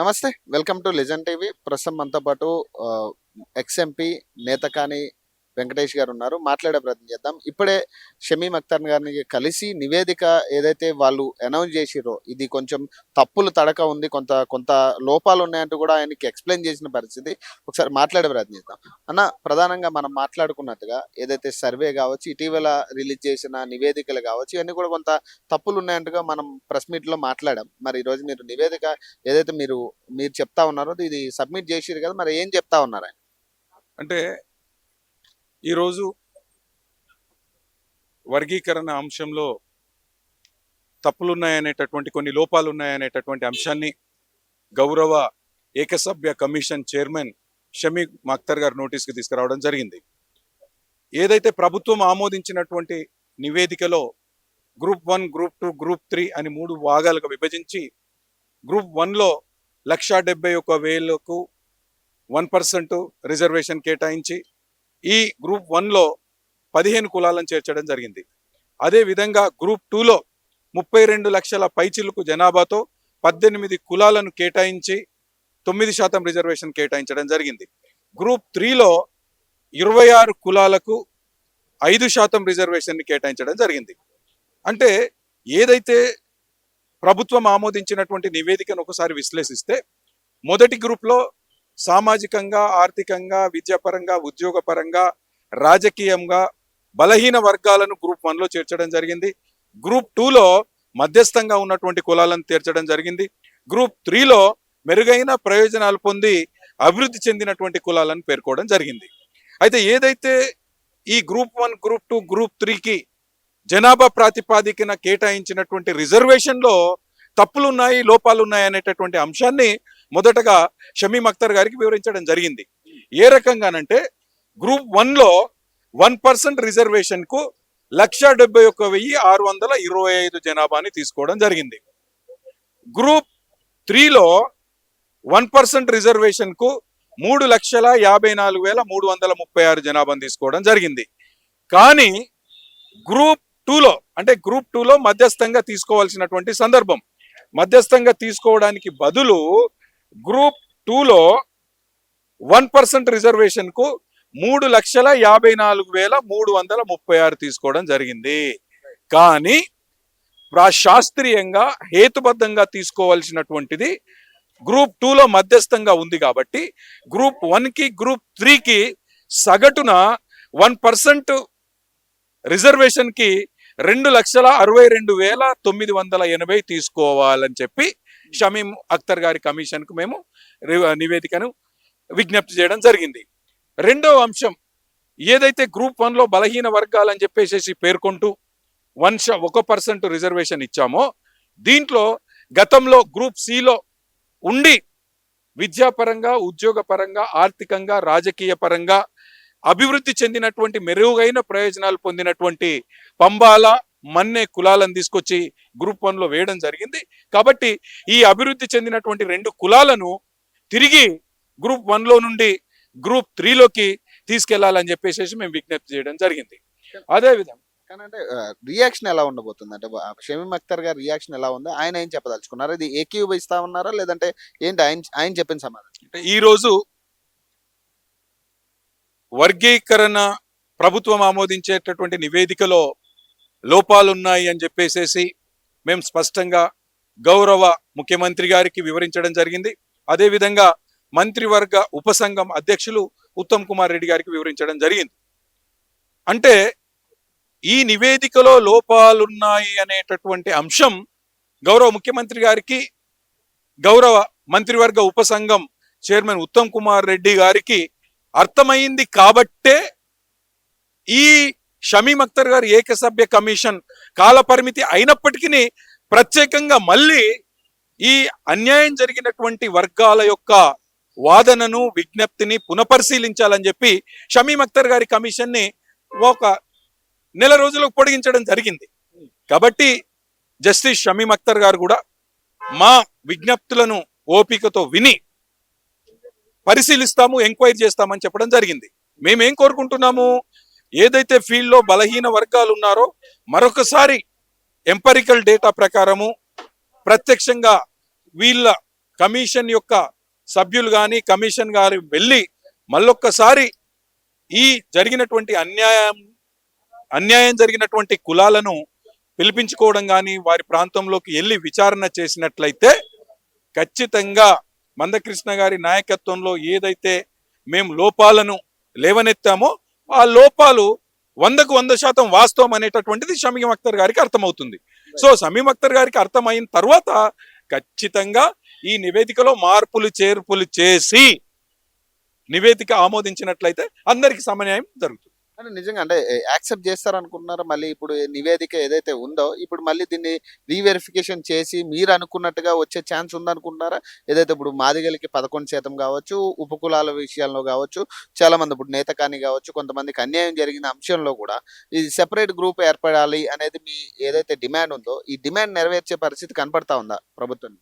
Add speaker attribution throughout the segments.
Speaker 1: నమస్తే. Welcome to legend TV. ప్రస్తుతం మనతో పాటు ఎక్స్ ఎంపీ నేతకాని వెంకటేష్ గారు ఉన్నారు. మాట్లాడే ప్రయత్నం చేద్దాం. ఇప్పుడే షమీమ్ అఖ్తర్ గారిని కలిసి నివేదిక ఏదైతే వాళ్ళు అనౌన్స్ చేసిర్రో ఇది కొంచెం తప్పులు తడక ఉంది, కొంత కొంత లోపాలు ఉన్నాయంటూ కూడా ఆయనకి ఎక్స్‌ప్లెయిన్ చేసిన పరిస్థితి. ఒకసారి మాట్లాడే ప్రయత్నం చేద్దాం. అన్న, ప్రధానంగా మనం మాట్లాడుకున్నట్టుగా ఏదైతే సర్వే కావచ్చు, ఇటీవల రిలీజ్ చేసిన నివేదికలు కావచ్చు, ఇవన్నీ కూడా కొంత తప్పులు ఉన్నాయంటూగా మనం ప్రెస్ మీట్‌లో మాట్లాడాం. మరి ఈరోజు మీరు నివేదిక ఏదైతే మీరు చెప్తా ఉన్నారో ఇది సబ్మిట్ చేసిర్రు కదా! మరి ఏం చెప్తా ఉన్నారు ఆయన?
Speaker 2: అంటే ఈరోజు వర్గీకరణ అంశంలో తప్పులున్నాయనేటటువంటి కొన్ని లోపాలు ఉన్నాయనేటటువంటి అంశాన్ని గౌరవ ఏకసభ్య కమిషన్ చైర్మన్ షమీమ్ అఖ్తర్ గారు నోటీస్కి తీసుకురావడం జరిగింది. ఏదైతే ప్రభుత్వం ఆమోదించినటువంటి నివేదికలో గ్రూప్ 1, గ్రూప్ 2, గ్రూప్ 3 అని 3 భాగాలుగా విభజించి గ్రూప్ 1లో 171,000కు 1% రిజర్వేషన్ కేటాయించి ఈ గ్రూప్ 1లో 15 కులాలను చేర్చడం జరిగింది. అదేవిధంగా గ్రూప్ 2లో 32 లక్షల పైచిలుకు జనాభాతో 18 కులాలను కేటాయించి 9% రిజర్వేషన్ కేటాయించడం జరిగింది. గ్రూప్ 3లో 26 కులాలకు 5% రిజర్వేషన్ని కేటాయించడం జరిగింది. అంటే ఏదైతే ప్రభుత్వం ఆమోదించినటువంటి నివేదికను ఒకసారి విశ్లేషిస్తే మొదటి గ్రూప్లో సామాజికంగా, ఆర్థికంగా, విద్యాపరంగా, ఉద్యోగపరంగా, రాజకీయంగా బలహీన వర్గాలను గ్రూప్ 1లో చేర్చడం జరిగింది. గ్రూప్ 2లో మధ్యస్థంగా ఉన్నటువంటి కులాలను చేర్చడం జరిగింది. గ్రూప్ 3లో మెరుగైన ప్రయోజనాలు పొంది అభివృద్ధి చెందినటువంటి కులాలను పేర్కోవడం జరిగింది. అయితే ఏదైతే ఈ గ్రూప్ 1, గ్రూప్ 2, గ్రూప్ 3కి జనాభా ప్రాతిపాదికన కేటాయించినటువంటి రిజర్వేషన్లో తప్పులున్నాయి, లోపాలున్నాయి అనేటటువంటి అంశాన్ని మొదటగా షమీమ్ అఖ్తర్ గారికి వివరించడం జరిగింది. ఏ రకంగానంటే గ్రూప్ 1లో 1% రిజర్వేషన్కు 171,625 జనాభాని తీసుకోవడం జరిగింది. గ్రూప్ 3లో 1% రిజర్వేషన్కు 3,54,336 జనాభాని తీసుకోవడం జరిగింది. కానీ గ్రూప్ 2లో మధ్యస్థంగా తీసుకోవాల్సినటువంటి సందర్భం, మధ్యస్థంగా తీసుకోవడానికి బదులు గ్రూప్ 2లో 1% రిజర్వేషన్కు 3,54,336 తీసుకోవడం జరిగింది. కానీ శాస్త్రీయంగా హేతుబద్ధంగా తీసుకోవాల్సినటువంటిది గ్రూప్ 2లో మధ్యస్థంగా ఉంది కాబట్టి గ్రూప్ 1కి, గ్రూప్ 3కి సగటున 1% రిజర్వేషన్కి 2,62,980 తీసుకోవాలని చెప్పి షమీమ్ అఖ్తర్ గారి కమిషన్కు మేము నివేదికను విజ్ఞప్తి చేయడం జరిగింది. రెండవ అంశం, ఏదైతే గ్రూప్ 1లో బలహీన వర్గాలని చెప్పేసి పేర్కొంటూ 1% రిజర్వేషన్ ఇచ్చామో దీంట్లో గతంలో గ్రూప్ సిలో ఉండి విద్యాపరంగా, ఉద్యోగపరంగా, ఆర్థికంగా, రాజకీయ పరంగా అభివృద్ధి చెందినటువంటి మెరుగైన ప్రయోజనాలు పొందినటువంటి పంబాల, మన్నే కులాలను తీసుకొచ్చి గ్రూప్ 1లో వేయడం జరిగింది. కాబట్టి ఈ అభివృద్ధి చెందినటువంటి 2 కులాలను తిరిగి గ్రూప్ 1లో నుండి గ్రూప్ 3లోకి తీసుకెళ్లాలని చెప్పేసి మేము విజ్ఞప్తి చేయడం జరిగింది. అదేవిధంగా
Speaker 1: కానీ రియాక్షన్ ఎలా ఉండబోతుంది? అంటే షమీమ్ అఖ్తర్ గారి రియాక్షన్ ఎలా ఉంది? ఆయన ఏం చెప్పదలుచుకున్నారు? ఇది ఏకీభవిస్తా ఉన్నారా, లేదంటే ఏంటి ఆయన చెప్పిన సమాధానం?
Speaker 2: అంటే ఈరోజు వర్గీకరణ ప్రభుత్వం ఆమోదించేటటువంటి నివేదికలో లోపాలున్నాయి అని చెప్పేసి మేము స్పష్టంగా గౌరవ ముఖ్యమంత్రి గారికి వివరించడం జరిగింది. అదేవిధంగా మంత్రివర్గ ఉపసంఘం అధ్యక్షులు ఉత్తమ్ కుమార్ రెడ్డి గారికి వివరించడం జరిగింది. అంటే ఈ నివేదికలో లోపాలున్నాయి అనేటటువంటి అంశం గౌరవ ముఖ్యమంత్రి గారికి, గౌరవ మంత్రివర్గ ఉపసంఘం చైర్మన్ ఉత్తమ్ కుమార్ రెడ్డి గారికి అర్థమైంది కాబట్టే ఈ షమీమ్ అఖ్తర్ గారి ఏకసభ్య కమిషన్ కాలపరిమితి అయినప్పటికీ ప్రత్యేకంగా మళ్ళీ ఈ అన్యాయం జరిగినటువంటి వర్గాల యొక్క వాదనను, విజ్ఞప్తిని పునఃపరిశీలించాలని చెప్పి షమీమ్ అఖ్తర్ గారి కమిషన్ని ఒక నెల రోజులకు పొడిగించడం జరిగింది. కాబట్టి జస్టిస్ షమీమ్ అఖ్తర్ గారు కూడా మా విజ్ఞప్తులను ఓపికతో విని పరిశీలిస్తాము, ఎంక్వైరీ చేస్తామని చెప్పడం జరిగింది. మేమేం కోరుకుంటున్నాము, ఏదైతే ఫీల్డ్లో బలహీన వర్గాలు ఉన్నారో మరొకసారి ఎంపరికల్ డేటా ప్రకారము ప్రత్యక్షంగా వీళ్ళ కమిషన్ యొక్క సభ్యులు కానీ కమిషన్ గారు వెళ్ళి మళ్ళొక్కసారి ఈ జరిగినటువంటి అన్యాయం జరిగినటువంటి కులాలను పిలిపించుకోవడం కానీ వారి ప్రాంతంలోకి వెళ్ళి విచారణ చేసినట్లయితే ఖచ్చితంగా మందకృష్ణ గారి నాయకత్వంలో ఏదైతే మేము లోపాలను లేవనెత్తామో ఆ లోపాలు 100% వాస్తవం అనేటటువంటిది షమీం అఖ్తర్ గారికి అర్థమవుతుంది. సో షమీం అఖ్తర్ గారికి అర్థమైన తర్వాత ఖచ్చితంగా ఈ నివేదికలో మార్పులు చేర్పులు చేసి నివేదిక ఆమోదించినట్లయితే అందరికి సమన్యాయం జరుగుతుంది.
Speaker 1: అంటే నిజంగా అంటే యాక్సెప్ట్ చేస్తారనుకుంటున్నారా? మళ్ళీ ఇప్పుడు నివేదిక ఏదైతే ఉందో ఇప్పుడు మళ్ళీ దీన్ని రీవెరిఫికేషన్ చేసి మీరు అనుకున్నట్టుగా వచ్చే ఛాన్స్ ఉందనుకుంటున్నారా? ఏదైతే ఇప్పుడు మాదిగలకి 11% కావచ్చు, ఉపకులాల విషయంలో కావచ్చు, చాలా మంది ఇప్పుడు నేతకాని కావచ్చు, కొంతమందికి అన్యాయం జరిగిన అంశంలో కూడా ఇది సెపరేట్ గ్రూప్ ఏర్పడాలి అనేది మీ ఏదైతే డిమాండ్ ఉందో ఈ డిమాండ్ నెరవేర్చే పరిస్థితి కనపడతా ఉందా ప్రభుత్వం?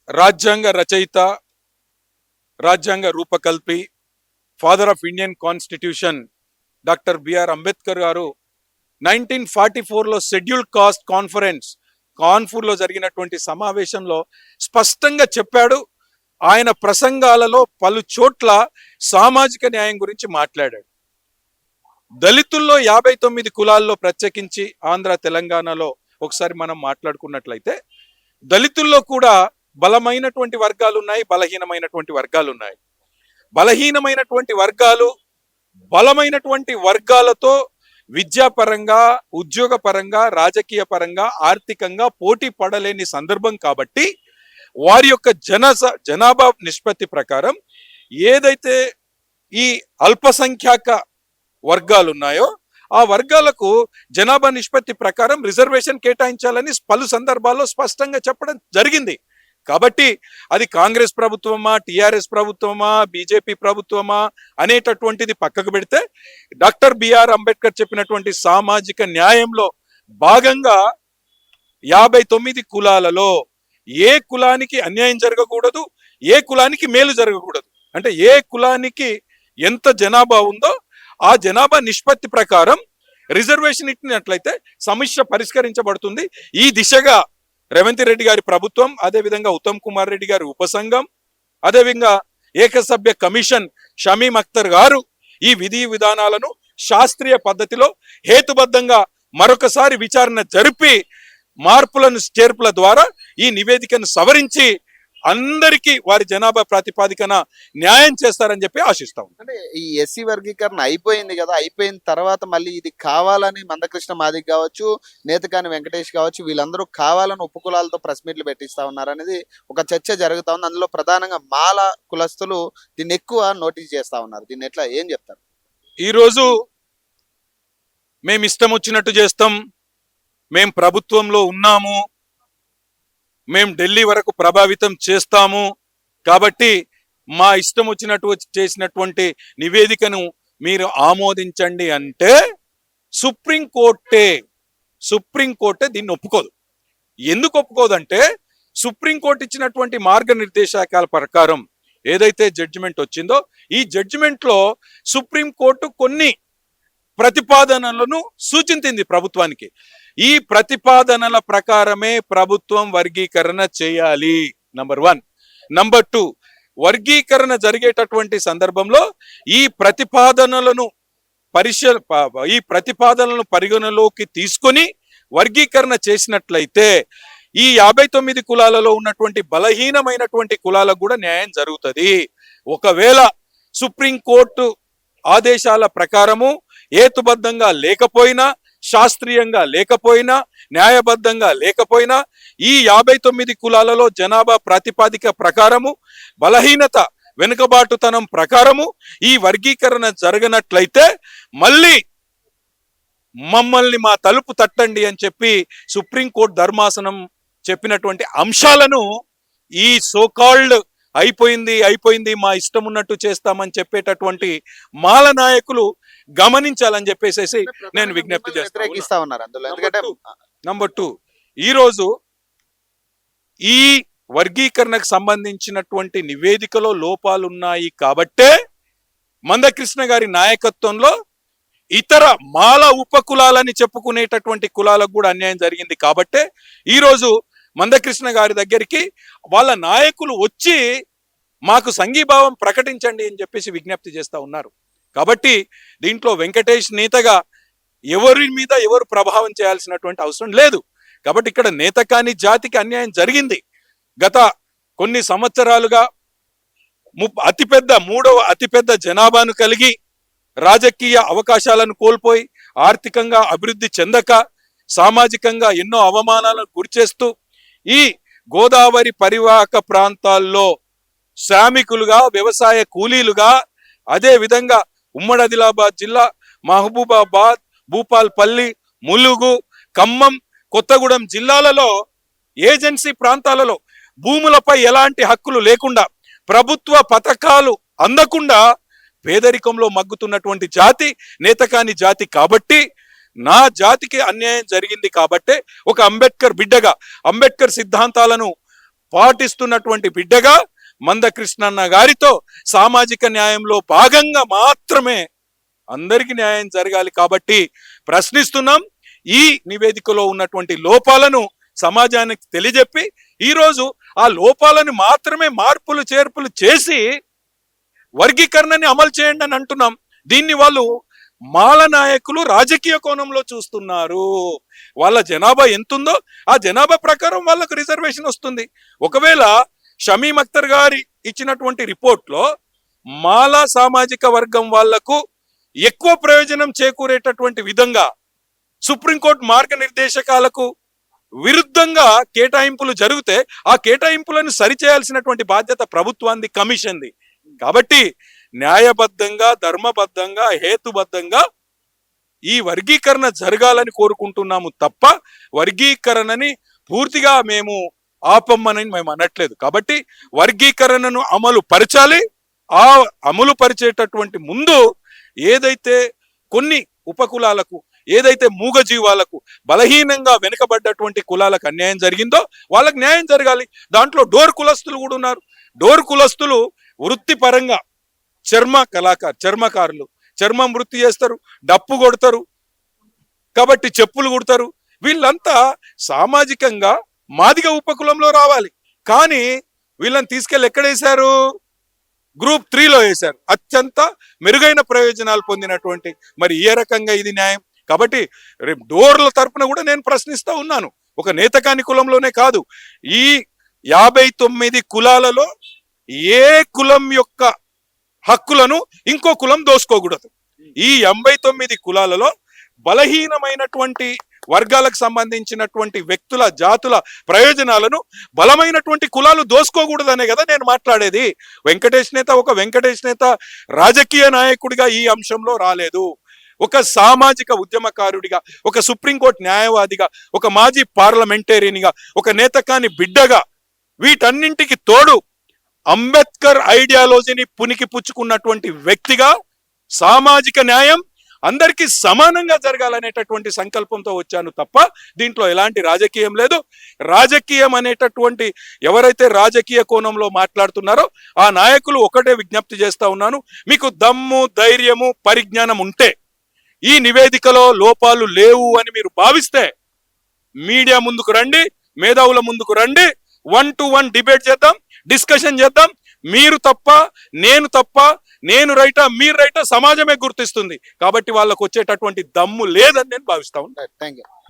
Speaker 2: రాజ్యాంగ రచయిత, రాజ్యాంగ రూపకల్పి, father of Indian constitution doctor BR Ambedkar గారు 1944లో షెడ్యూల్డ్ కాస్ట్ కాన్ఫరెన్స్ కాన్పూర్లో జరిగినటువంటి సమావేశంలో స్పష్టంగా చెప్పాడు. ఆయన ప్రసంగాలలో పలు చోట్ల సామాజిక న్యాయం గురించి మాట్లాడాడు. దళితుల్లో 59 కులాల్లో ప్రత్యేకించి ఆంధ్ర తెలంగాణలో ఒకసారి మనం మాట్లాడుకున్నట్లయితే దళితుల్లో కూడా బలమైనటువంటి వర్గాలు ఉన్నాయి, బలహీనమైనటువంటి వర్గాలు ఉన్నాయి. బలహీనమైనటువంటి వర్గాలు బలమైనటువంటి వర్గాలతో విద్యాపరంగా, ఉద్యోగపరంగా, రాజకీయ పరంగా, ఆర్థికంగా పోటీ పడలేని సందర్భం కాబట్టి వారి యొక్క జనాభా నిష్పత్తి ప్రకారం ఏదైతే ఈ అల్పసంఖ్యాక వర్గాలు ఉన్నాయో ఆ వర్గాలకు జనాభా నిష్పత్తి ప్రకారం రిజర్వేషన్ కేటాయించాలని పలు సందర్భాల్లో స్పష్టంగా చెప్పడం జరిగింది. కాబట్టి అది కాంగ్రెస్ ప్రభుత్వమా, టిఆర్ఎస్ ప్రభుత్వమా, బీజేపీ ప్రభుత్వమా అనేటటువంటిది పక్కకు పెడితే డాక్టర్ బిఆర్ అంబేద్కర్ చెప్పినటువంటి సామాజిక న్యాయంలో భాగంగా 59 కులాలలో ఏ కులానికి అన్యాయం జరగకూడదు, ఏ కులానికి మేలు జరగకూడదు. అంటే ఏ కులానికి ఎంత జనాభా ఉందో ఆ జనాభా నిష్పత్తి ప్రకారం రిజర్వేషన్ ఇచ్చినట్లయితే సమస్య పరిష్కరించబడుతుంది. ఈ దిశగా రేవంత్ రెడ్డి గారి ప్రభుత్వం, అదేవిధంగా ఉత్తమ్ కుమార్ రెడ్డి గారి ఉపసంఘం, అదేవిధంగా ఏకసభ్య కమిషన్ షమీం అఖ్తర్ గారు ఈ విధి విధానాలను శాస్త్రీయ పద్ధతిలో హేతుబద్ధంగా మరొకసారి విచారణ జరిపి మార్పులను చేర్పుల ద్వారా ఈ నివేదికను సవరించి అందరికీ వారి జనాభా ప్రాతిపాదికన న్యాయం చేస్తారని చెప్పి ఆశిస్తాం.
Speaker 1: అంటే ఈ ఎస్సీ వర్గీకరణ అయిపోయింది కదా, అయిపోయిన తర్వాత మళ్ళీ ఇది కావాలని మందకృష్ణ మాదిగ కావచ్చు, నేతకాని వెంకటేష్ కావచ్చు, వీళ్ళందరూ కావాలని ఉపకులాలతో ప్రెస్ మీట్లు పెట్టిస్తా ఉన్నారు అనేది ఒక చర్చ జరుగుతా ఉంది. అందులో ప్రధానంగా మాల కులస్తులు దీన్ని ఎక్కువ నోటీస్ చేస్తా ఉన్నారు. దీన్ని ఎట్లా ఏం చెప్తారు?
Speaker 2: ఈరోజు మేము ఇష్టం వచ్చినట్టు చేస్తాం, మేము ప్రభుత్వంలో ఉన్నాము, మేము ఢిల్లీ వరకు ప్రభావితం చేస్తాము, కాబట్టి మా ఇష్టం వచ్చినట్టు చేసినటువంటి నివేదికను మీరు ఆమోదించండి అంటే సుప్రీంకోర్టే దీన్ని ఒప్పుకోదు. ఎందుకు ఒప్పుకోదంటే సుప్రీంకోర్టు ఇచ్చినటువంటి మార్గనిర్దేశకాల ప్రకారం ఏదైతే జడ్జిమెంట్ వచ్చిందో ఈ జడ్జిమెంట్లో సుప్రీంకోర్టు కొన్ని ప్రతిపాదనలను సూచించింది ప్రభుత్వానికి. ఈ ప్రతిపాదనల ప్రకారమే ప్రభుత్వం వర్గీకరణ చేయాలి, నంబర్ 1. నంబర్ 2, వర్గీకరణ జరిగేటటువంటి సందర్భంలో ఈ ప్రతిపాదనలను పరిగణలోకి తీసుకొని వర్గీకరణ చేసినట్లయితే ఈ 59 కులాలలో ఉన్నటువంటి బలహీనమైనటువంటి కులాలకు కూడా న్యాయం జరుగుతుంది. ఒకవేళ సుప్రీంకోర్టు ఆదేశాల ప్రకారము హేతుబద్ధంగా లేకపోయినా, శాస్త్రీయంగా లేకపోయినా, న్యాయబద్ధంగా లేకపోయినా ఈ 59 కులాలలో జనాభా ప్రాతిపాదిక ప్రకారము, బలహీనత వెనుకబాటుతనం ప్రకారము ఈ వర్గీకరణ జరగనట్లయితే మళ్ళీ మమ్మల్ని మా తలుపు తట్టండి అని చెప్పి సుప్రీంకోర్టు ధర్మాసనం చెప్పినటువంటి అంశాలను ఈ సోకాల్డ్ అయిపోయింది మా ఇష్టం ఉన్నట్టు చేస్తామని చెప్పేటటువంటి మాల నాయకులు గమనించాలని చెప్పేసి నేను విజ్ఞప్తి చేస్తాను. నంబర్ 2, ఈరోజు ఈ వర్గీకరణకు సంబంధించినటువంటి నివేదికలో లోపాలున్నాయి కాబట్టే మందకృష్ణ గారి నాయకత్వంలో ఇతర మాల ఉపకులాలని చెప్పుకునేటటువంటి కులాలకు కూడా అన్యాయం జరిగింది కాబట్టే ఈరోజు మందకృష్ణ గారి దగ్గరికి వాళ్ళ నాయకులు వచ్చి మాకు సంఘీభావం ప్రకటించండి అని చెప్పేసి విజ్ఞప్తి చేస్తా ఉన్నారు. కాబట్టి దీంట్లో వెంకటేష్ నేతగా ఎవరి మీద ఎవరు ప్రభావం చేయాల్సినటువంటి అవసరం లేదు. కాబట్టి ఇక్కడ నేత కాని జాతికి అన్యాయం జరిగింది. గత కొన్ని సంవత్సరాలుగా మూడవ అతిపెద్ద జనాభాను కలిగి రాజకీయ అవకాశాలను కోల్పోయి ఆర్థికంగా అభివృద్ధి చెందక సామాజికంగా ఎన్నో అవమానాలకు గురిచేస్తూ ఈ గోదావరి పరివాహక ప్రాంతాల్లో శ్రామికులుగా వ్యవసాయ కూలీలుగా అదే విధంగా ఉమ్మడి ఆదిలాబాద్ జిల్లా మహబూబాబాద్, భూపాల్పల్లి, ములుగు, ఖమ్మం, కొత్తగూడెం జిల్లాలలో ఏజెన్సీ ప్రాంతాలలో భూములపై ఎలాంటి హక్కులు లేకుండా ప్రభుత్వ పథకాలు అందకుండా పేదరికంలో మగ్గుతున్నటువంటి జాతి నేతకాని జాతి. కాబట్టి నా జాతికి అన్యాయం జరిగింది కాబట్టే ఒక అంబేద్కర్ బిడ్డగా, అంబేద్కర్ సిద్ధాంతాలను పాటిస్తున్నటువంటి బిడ్డగా మందకృష్ణన్న గారితో సామాజిక న్యాయంలో భాగంగా మాత్రమే అందరికీ న్యాయం జరగాలి కాబట్టి ప్రశ్నిస్తున్నాం. ఈ నివేదికలో ఉన్నటువంటి లోపాలను సమాజానికి తెలియజెప్పి ఈరోజు ఆ లోపాలను మాత్రమే మార్పులు చేర్పులు చేసి వర్గీకరణని అమలు చేయండి అని అంటున్నాం. దీన్ని వాళ్ళు మాల నాయకులు రాజకీయ కోణంలో చూస్తున్నారు. వాళ్ళ జనాభా ఎంతుందో ఆ జనాభా ప్రకారం వాళ్ళకు రిజర్వేషన్ వస్తుంది. ఒకవేళ షమీం అఖ్తర్ గారి ఇచ్చినటువంటి రిపోర్ట్లో మాల సామాజిక వర్గం వాళ్లకు ఎక్కువ ప్రయోజనం చేకూరేటటువంటి విధంగా సుప్రీంకోర్టు మార్గనిర్దేశకాలకు విరుద్ధంగా కేటాయింపులు జరిగితే ఆ కేటాయింపులను సరిచేయాల్సినటువంటి బాధ్యత ప్రభుత్వానికి, కమిషన్ది. కాబట్టి న్యాయబద్ధంగా, ధర్మబద్ధంగా, హేతుబద్ధంగా ఈ వర్గీకరణ జరగాలని కోరుకుంటున్నాము తప్ప వర్గీకరణని పూర్తిగా మేము ఆపమ్మని మేము అనట్లేదు. కాబట్టి వర్గీకరణను అమలు పరచాలి. ఆ అమలు పరిచేటటువంటి ముందు ఏదైతే కొన్ని ఉపకులాలకు, ఏదైతే మూగజీవాలకు, బలహీనంగా వెనుకబడ్డటువంటి కులాలకు అన్యాయం జరిగిందో వాళ్ళకి న్యాయం జరగాలి. దాంట్లో డోర్ కులస్తులు కూడా ఉన్నారు. డోర్ కులస్తులు వృత్తిపరంగా చర్మకారులు చర్మం వృత్తి చేస్తారు, డప్పు కొడతారు, కాబట్టి చెప్పులు కుడతారు. వీళ్ళంతా సామాజికంగా మాదిగ ఉపకులంలో రావాలి. కానీ వీళ్ళని తీసుకెళ్ళి ఎక్కడేశారు? గ్రూప్ 3లో వేశారు. అత్యంత మెరుగైన ప్రయోజనాలు పొందినటువంటి, మరి ఏ రకంగా ఇది న్యాయం? కాబట్టి రేపు డోర్ల తరపున కూడా నేను ప్రశ్నిస్తూ ఉన్నాను. ఒక నేతకాని కులంలోనే కాదు, ఈ 59 కులాలలో ఏ కులం యొక్క హక్కులను ఇంకో కులం దోసుకోకూడదు. ఈ 89 కులాలలో బలహీనమైనటువంటి వర్గాలకు సంబంధించినటువంటి వ్యక్తుల, జాతుల ప్రయోజనాలను బలమైనటువంటి కులాలు దోసుకోకూడదనే కదా నేను మాట్లాడేది. వెంకటేష్ నేత ఒక వెంకటేష్ నేత రాజకీయ నాయకుడిగా ఈ అంశంలో రాలేదు. ఒక సామాజిక ఉద్యమకారుడిగా, ఒక సుప్రీంకోర్టు న్యాయవాదిగా, ఒక మాజీ పార్లమెంటేరియన్గా, ఒక నేతకాని బిడ్డగా, వీటన్నింటికి తోడు అంబేద్కర్ ఐడియాలజీని పునికి పుచ్చుకున్నటువంటి వ్యక్తిగా సామాజిక న్యాయం అందరికీ సమానంగా జరగాలనేటటువంటి సంకల్పంతో వచ్చాను తప్ప దీంట్లో ఎలాంటి రాజకీయం లేదు. రాజకీయం అనేటటువంటి ఎవరైతే రాజకీయ కోణంలో మాట్లాడుతున్నారో ఆ నాయకులు ఒకటే విజ్ఞప్తి చేస్తా ఉన్నాను, మీకు దమ్ము, ధైర్యము, పరిజ్ఞానం ఉంటే, ఈ నివేదికలో లోపాలు లేవు అని మీరు భావిస్తే మీడియా ముందుకు రండి, మేధావుల ముందుకు రండి, 1-to-1 డిబేట్ చేద్దాం, డిస్కషన్ చేద్దాం. మీరు తప్ప, నేను తప్ప, నేను రైటా, మీరు రైటా సమాజమే గుర్తిస్తుంది. కాబట్టి వాళ్ళకు వచ్చేటటువంటి దమ్ము లేదని నేను భావిస్తా ఉన్నాను.
Speaker 1: Thank you.